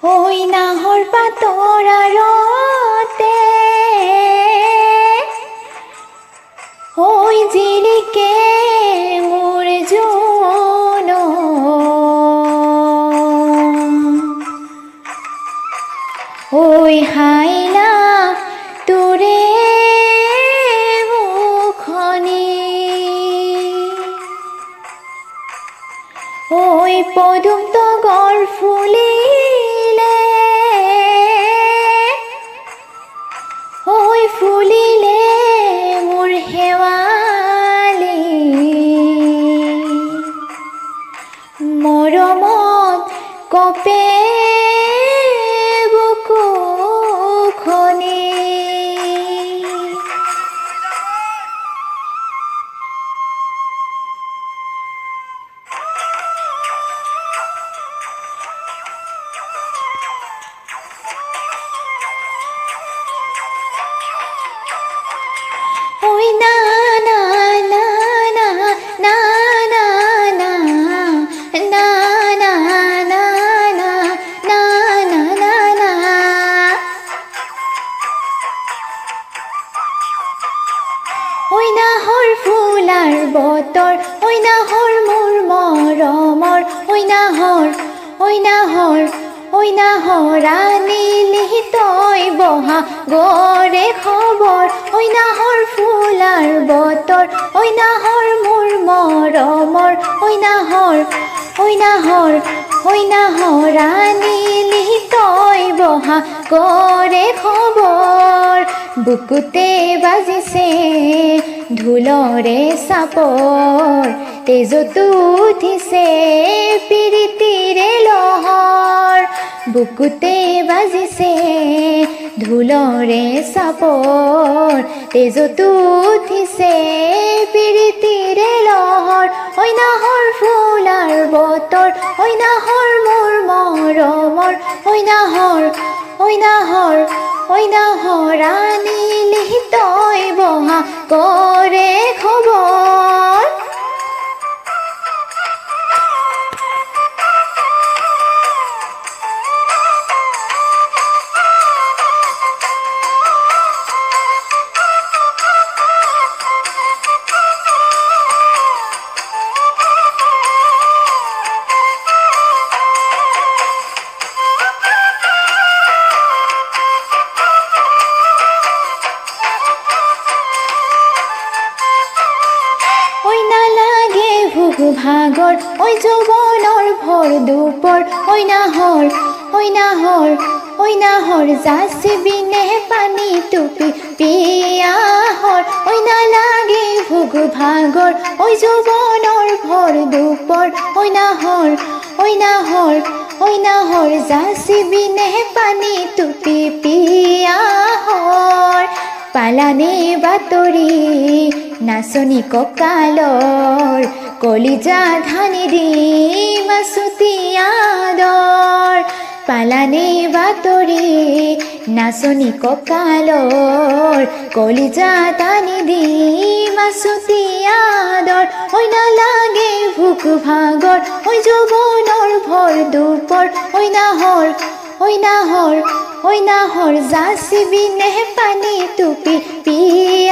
ঐ নাহৰ পাতৰ আৰতে ঐ জিলিকে মোৰ জনম ঐ হাইলা তোৰে মুখনি ঐ পদুম তগৰ ফুলিলে ঐ ফুলিলে মোৰ হেৱালি মৰমত কপে বুকুখনি ঐ না না না না না না না না না না না না না না ঐ নাহৰ ফুলাৰ বতৰ ঐ নাহৰ মোৰ মৰমৰ ঐ নাহৰ আনিলি তই বহা গৰে খবৰ ঐ নাহৰ ফুলাৰ বতৰ ঐ নাহৰ মোৰ মৰমৰ ঐ নাহৰ আনিলি তই বহা গৰে খবৰ বুকুতে বাজিছে ঢোলৰে চাপৰ তেজতো উঠিছে প্ৰীতিৰে লহৰ বুকুতে বাজিছে ঢোলৰে চাপৰ তেজতো উঠিছে প্ৰীতিৰে লহৰ ঐ নাহৰ ফুলাৰ বতৰ ঐ নাহৰ মোৰ মৰমৰ ঐ নাহৰ আনিলি তই বহা গৰে খবৰ ভাগৰ ঐ যৌৱনৰ ভৰ দুপৰ ঐ নাহৰ যাচি বিনে পানী টুপি পিয়াহৰ ঐ নালাগে ভোগ ভাগৰ ঐ যৌৱনৰ ভৰ দুপৰ ঐ নাহৰ যাচি বিনে পানী টুপি পিয়াহৰ পালানে বাতৰি নাচনি কঁকালৰ কলিজা ধানি দি মাছুতি আদৰ পালানে বাতৰি নাচনি কঁকালৰ কলিজা টানি দি মাছুতি আদৰ ঐ নালাগে ভোক ভাগৰ ঐ যৌৱনৰ ভৰ দুপৰ ঐ নাহৰ যাচি বিনে পানী টুপি পিয়াহৰ